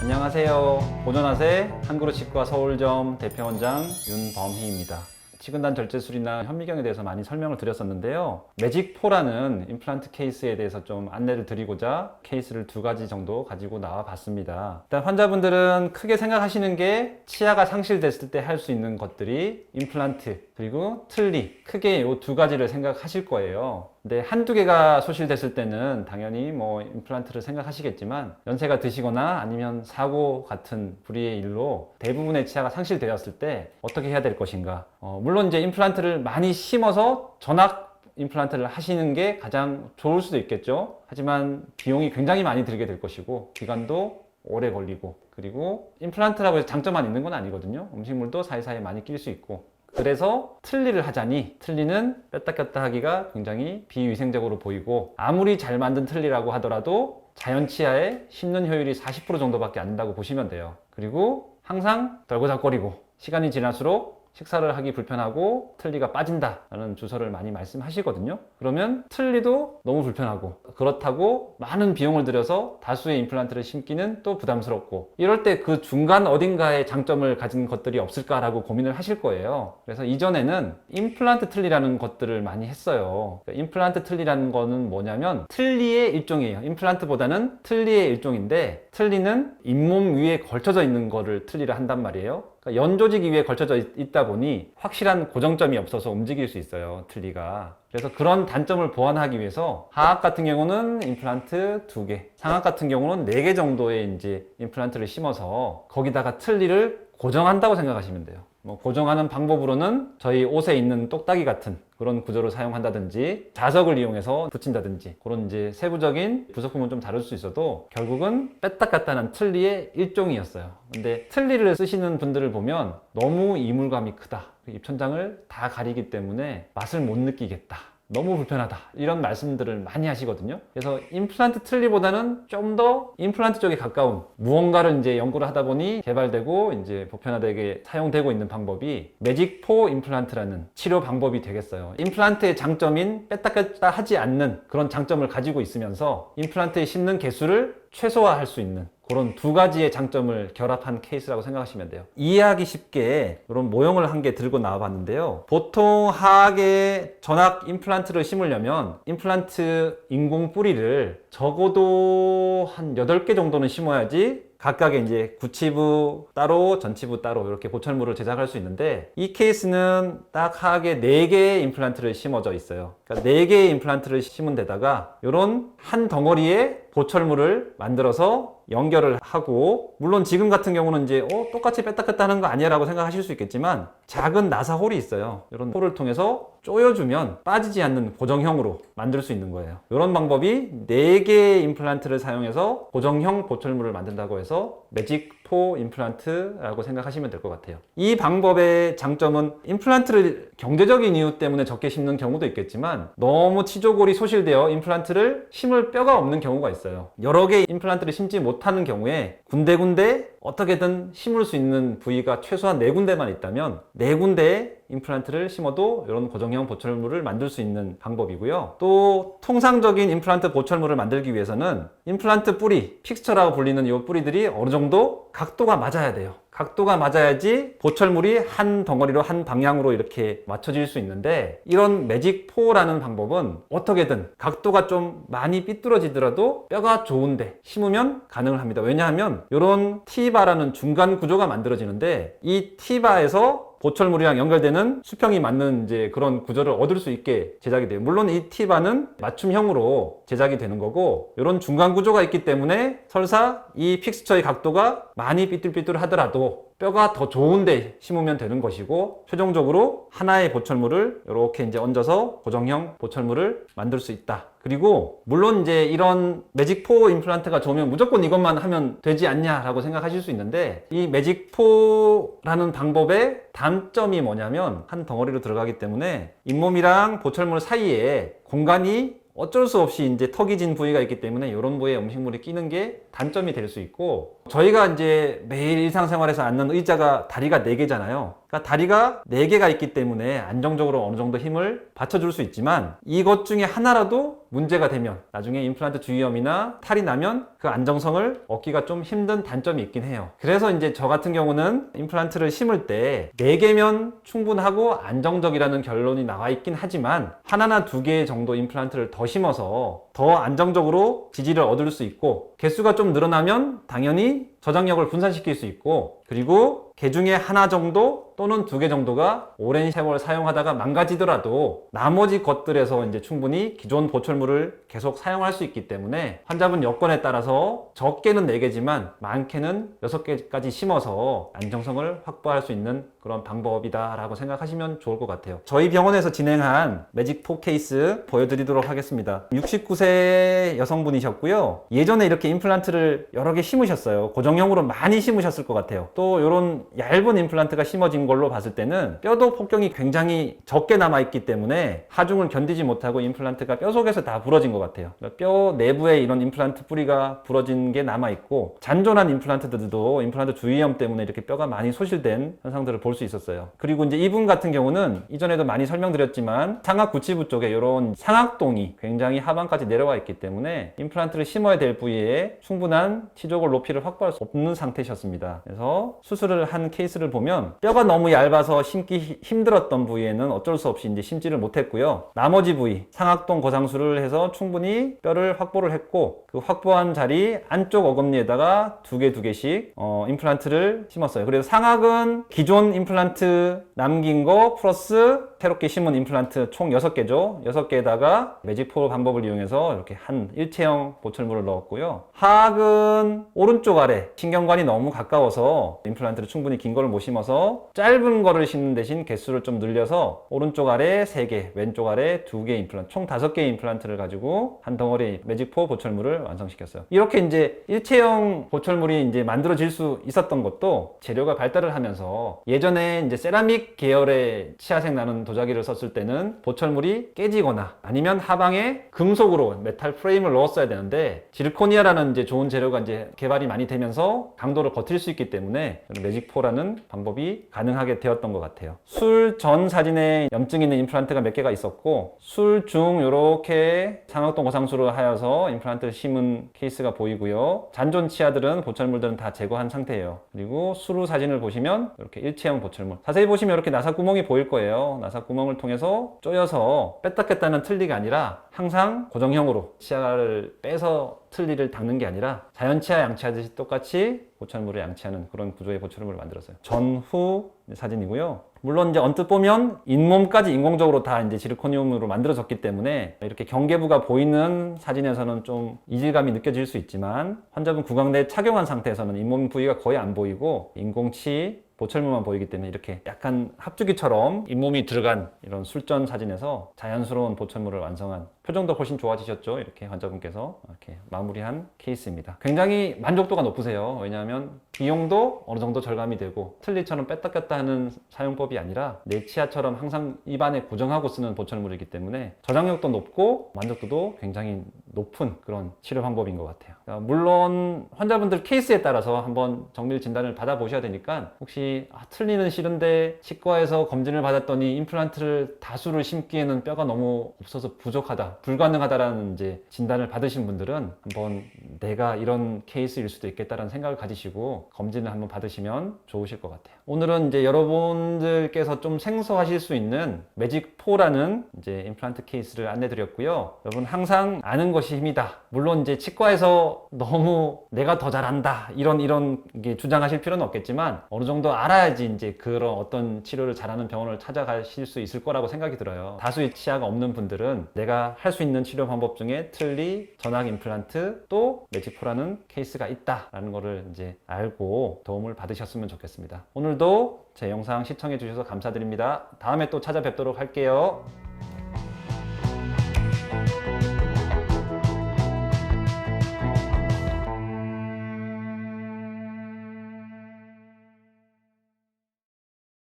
안녕하세요. 보존하세 한그루치과 서울점 대표원장 윤범희입니다. 치근단 절제술이나 현미경에 대해서 많이 설명을 드렸었는데요. 매직4라는 임플란트 케이스에 대해서 좀 안내를 드리고자 케이스를 2가지 정도 가지고 나와 봤습니다. 일단 환자분들은 크게 생각하시는 게 치아가 상실됐을 때 할 수 있는 것들이 임플란트 그리고 틀니, 크게 이 2가지를 생각하실 거예요. 근데 한두 개가 소실됐을 때는 당연히 임플란트를 생각하시겠지만 연세가 드시거나 아니면 사고 같은 불의의 일로 대부분의 치아가 상실되었을 때 어떻게 해야 될 것인가. 물론 이제 임플란트를 많이 심어서 전악 임플란트를 하시는 게 가장 좋을 수도 있겠죠. 하지만 비용이 굉장히 많이 들게 될 것이고 기간도 오래 걸리고, 그리고 임플란트라고 해서 장점만 있는 건 아니거든요. 음식물도 사이사이에 많이 낄 수 있고. 그래서 틀니를 하자니, 틀니는 뺐다 꼈다 하기가 굉장히 비위생적으로 보이고, 아무리 잘 만든 틀니라고 하더라도 자연 치아에 심는 효율이 40% 정도밖에 안 된다고 보시면 돼요. 그리고 항상 덜고닥거리고, 시간이 지날수록 식사를 하기 불편하고 틀니가 빠진다라는 주소를 많이 말씀하시거든요. 그러면 틀니도 너무 불편하고, 그렇다고 많은 비용을 들여서 다수의 임플란트를 심기는 또 부담스럽고, 이럴 때 그 중간 어딘가에 장점을 가진 것들이 없을까라고 고민을 하실 거예요. 그래서 이전에는 임플란트 틀니라는 것들을 많이 했어요. 임플란트 틀니라는 거는 뭐냐면 틀니의 일종이에요. 임플란트보다는 틀니의 일종인데, 틀니는 잇몸 위에 걸쳐져 있는 거를 틀니를 한단 말이에요. 연조직 위에 걸쳐져 있다 보니 확실한 고정점이 없어서 움직일 수 있어요, 틀니가. 그래서 그런 단점을 보완하기 위해서 하악 같은 경우는 임플란트 2개, 상악 같은 경우는 4개 정도의 이제 임플란트를 심어서 거기다가 틀니를 고정한다고 생각하시면 돼요. 고정하는 방법으로는 저희 옷에 있는 똑딱이 같은 그런 구조를 사용한다든지 자석을 이용해서 붙인다든지, 그런 이제 세부적인 부속품은 좀 다를 수 있어도 결국은 뺐다 꼈다 하는 틀니의 일종이었어요. 근데 틀니를 쓰시는 분들을 보면 너무 이물감이 크다, 입천장을 다 가리기 때문에 맛을 못 느끼겠다, 너무 불편하다, 이런 말씀들을 많이 하시거든요. 그래서 임플란트 틀니보다는 좀 더 임플란트 쪽에 가까운 무언가를 이제 연구를 하다 보니 개발되고 이제 보편화되게 사용되고 있는 방법이 매직4 임플란트라는 치료 방법이 되겠어요. 임플란트의 장점인 뺐다 꼈다 하지 않는 그런 장점을 가지고 있으면서 임플란트에 심는 개수를 최소화할 수 있는 그런 2가지의 장점을 결합한 케이스라고 생각하시면 돼요. 이해하기 쉽게 이런 모형을 한 개 들고 나와 봤는데요. 보통 하악에 전악 임플란트를 심으려면 임플란트 인공 뿌리를 적어도 한 8개 정도는 심어야지 각각의 이제 구치부 따로, 전치부 따로 이렇게 보철물을 제작할 수 있는데, 이 케이스는 딱 하악에 4개의 임플란트를 심어져 있어요. 그러니까 4개의 임플란트를 심은 데다가 이런 한 덩어리에 보철물을 만들어서 연결을 하고, 물론 지금 같은 경우는 이제 똑같이 뺐다 꼈다 하는 거 아니야 라고 생각하실 수 있겠지만 작은 나사홀이 있어요. 이런 홀을 통해서 조여주면 빠지지 않는 고정형으로 만들 수 있는 거예요. 이런 방법이 4개의 임플란트를 사용해서 고정형 보철물을 만든다고 해서 매직4 임플란트라고 생각하시면 될 것 같아요. 이 방법의 장점은 임플란트를 경제적인 이유 때문에 적게 심는 경우도 있겠지만, 너무 치조골이 소실되어 임플란트를 심을 뼈가 없는 경우가 있어요. 여러 개의 임플란트를 심지 못하는 경우에 군데군데 어떻게든 심을 수 있는 부위가 최소한 4군데만 있다면 4군데에 임플란트를 심어도 이런 고정형 보철물을 만들 수 있는 방법이고요. 또 통상적인 임플란트 보철물을 만들기 위해서는 임플란트 뿌리, 픽스처라고 불리는 이 뿌리들이 어느 정도 각도가 맞아야 돼요. 각도가 맞아야지 보철물이 한 덩어리로 한 방향으로 이렇게 맞춰질 수 있는데, 이런 매직4라는 방법은 어떻게든 각도가 좀 많이 삐뚤어지더라도 뼈가 좋은데 심으면 가능을 합니다. 왜냐하면 이런 T바라는 중간 구조가 만들어지는데, 이 T바에서 보철물이랑 연결되는 수평이 맞는 이제 그런 구조를 얻을 수 있게 제작이 돼요. 물론 이 T바는 맞춤형으로 제작이 되는 거고, 이런 중간 구조가 있기 때문에 설사 이 픽스처의 각도가 많이 삐뚤삐뚤 하더라도 뼈가 더 좋은데 심으면 되는 것이고, 최종적으로 하나의 보철물을 이렇게 이제 얹어서 고정형 보철물을 만들 수 있다. 그리고 물론 이제 이런 매직4 임플란트가 좋으면 무조건 이것만 하면 되지 않냐라고 생각하실 수 있는데, 이 매직4라는 방법의 단점이 뭐냐면 한 덩어리로 들어가기 때문에 잇몸이랑 보철물 사이에 공간이 어쩔 수 없이 이제 턱이 진 부위가 있기 때문에 이런 부위에 음식물이 끼는 게 단점이 될 수 있고, 저희가 이제 매일 일상생활에서 앉는 의자가 다리가 4개잖아요. 그러니까 그러니까 다리가 4개가 있기 때문에 안정적으로 어느 정도 힘을 받쳐줄 수 있지만 이것 중에 하나라도 문제가 되면 나중에 임플란트 주위염이나 탈이 나면 그 안정성을 얻기가 좀 힘든 단점이 있긴 해요. 그래서 이제 저 같은 경우는 임플란트를 심을 때 4개면 충분하고 안정적이라는 결론이 나와 있긴 하지만 하나나 2개 정도 임플란트를 더 심어서 더 안정적으로 지지를 얻을 수 있고 개수가 좀 늘어나면 당연히 저장력을 분산시킬 수 있고 그리고 개 중에 하나 정도 또는 2개 정도가 오랜 세월 사용하다가 망가지더라도 나머지 것들에서 이제 충분히 기존 보철물을 계속 사용할 수 있기 때문에 환자분 여건에 따라서 적게는 4개지만 많게는 6개까지 심어서 안정성을 확보할 수 있는 그런 방법이다 라고 생각하시면 좋을 것 같아요. 저희 병원에서 진행한 매직4 케이스 보여드리도록 하겠습니다. 69세 여성분이셨고요. 예전에 이렇게 임플란트를 여러 개 심으셨어요. 고정형으로 많이 심으셨을 것 같아요. 또 이런 얇은 임플란트가 심어진 걸로 봤을 때는 뼈도 폭경이 굉장히 적게 남아있기 때문에 하중을 견디지 못하고 임플란트가 뼈 속에서 다 부러진 것 같아요. 뼈 내부에 이런 임플란트 뿌리가 부러진 게 남아있고 잔존한 임플란트들도 임플란트 주위염 때문에 이렇게 뼈가 많이 소실된 현상들을 볼 수 있었어요. 그리고 이제 이분 같은 경우는 이전에도 많이 설명드렸지만 상악 구치부 쪽에 이런 상악동이 굉장히 하반까지 내려와 있기 때문에 임플란트를 심어야 될 부위에 충분한 치조골 높이를 확보할 수 없는 상태셨습니다. 그래서 수술을 한 케이스를 보면 뼈가 너무 얇아서 심기 힘들었던 부위에는 어쩔 수 없이 이제 심지를 못했고요. 나머지 부위 상악동 거상술을 해서 충분히 뼈를 확보를 했고 그 확보한 자리 안쪽 어금니에다가 2개씩 임플란트를 심었어요. 그래서 상악은 기존 임플란트 남긴 거 플러스 새롭게 심은 임플란트 총 6개죠. 6개에다가 매직4 방법을 이용해서 이렇게 한 일체형 보철물을 넣었고요. 하악은 오른쪽 아래 신경관이 너무 가까워서 임플란트를 충분히 긴 거를 못 심어서 짧은 거를 심는 대신 개수를 좀 늘려서 오른쪽 아래 3개, 왼쪽 아래 2개 임플란트, 총 5개의 임플란트를 가지고 한 덩어리 매직4 보철물을 완성시켰어요. 이렇게 이제 일체형 보철물이 이제 만들어질 수 있었던 것도 재료가 발달을 하면서 예전에 이제 세라믹 계열의 치아색 나는 도자기를 썼을 때는 보철물이 깨지거나 아니면 하방에 금속으로 메탈 프레임을 넣었어야 되는데 지르코니아라는 이제 좋은 재료가 이제 개발이 많이 되면서 강도를 버틸 수 있기 때문에 매직4라는 방법이 가능하게 되었던 것 같아요. 술 전 사진에 염증 있는 임플란트가 몇 개가 있었고 술 중 이렇게 상악동 거상술을 하여서 임플란트를 심은 케이스가 보이고요. 잔존 치아들은 보철물들은 다 제거한 상태예요. 그리고 수루 사진을 보시면 이렇게 일체형 보철물 자세히 보시면 이렇게 나사구멍이 보일 거예요. 나사구멍을 통해서 쪼여서 뺐다 꼈다는 틀니가 아니라 항상 고정형으로 치아를 빼서 틀니를 닦는 게 아니라 자연치아 양치하듯이 똑같이 보철물을 양치하는 그런 구조의 보철물을 만들었어요. 전후 사진이고요. 물론 이제 언뜻 보면 잇몸까지 인공적으로 다 이제 지르코니움으로 만들어졌기 때문에 이렇게 경계부가 보이는 사진에서는 좀 이질감이 느껴질 수 있지만 환자분 구강내에 착용한 상태에서는 잇몸 부위가 거의 안 보이고 인공치 보철물만 보이기 때문에 이렇게 약간 합주기처럼 잇몸이 들어간 이런 술전 사진에서 자연스러운 보철물을 완성한 표정도 훨씬 좋아지셨죠. 이렇게 환자분께서 이렇게 마무리한 케이스입니다. 굉장히 만족도가 높으세요. 왜냐하면 비용도 어느 정도 절감이 되고 틀니처럼 뺐다 꼈다 하는 사용법이 아니라 내 치아처럼 항상 입안에 고정하고 쓰는 보철물이기 때문에 저장력도 높고 만족도도 굉장히 높은 그런 치료 방법인 것 같아요. 물론 환자분들 케이스에 따라서 한번 정밀 진단을 받아보셔야 되니까 혹시 틀니는 싫은데 치과에서 검진을 받았더니 임플란트를 다수를 심기에는 뼈가 너무 없어서 부족하다, 불가능하다라는 이제 진단을 받으신 분들은 한번 내가 이런 케이스일 수도 있겠다라는 생각을 가지시고 검진을 한번 받으시면 좋으실 것 같아요. 오늘은 이제 여러분들께서 좀 생소하실 수 있는 매직4라는 이제 임플란트 케이스를 안내드렸고요. 여러분 항상 아는 것이 힘이다. 물론 이제 치과에서 너무 내가 더 잘한다 이런 게 주장하실 필요는 없겠지만 어느 정도 알아야지 이제 그런 어떤 치료를 잘하는 병원을 찾아가실 수 있을 거라고 생각이 들어요. 다수의 치아가 없는 분들은 내가 할 수 있는 치료 방법 중에 틀니, 전악 임플란트, 또 매직4라는 케이스가 있다라는 거를 이제 알고 도움을 받으셨으면 좋겠습니다. 오늘도 제 영상 시청해 주셔서 감사드립니다. 다음에 또 찾아뵙도록 할게요.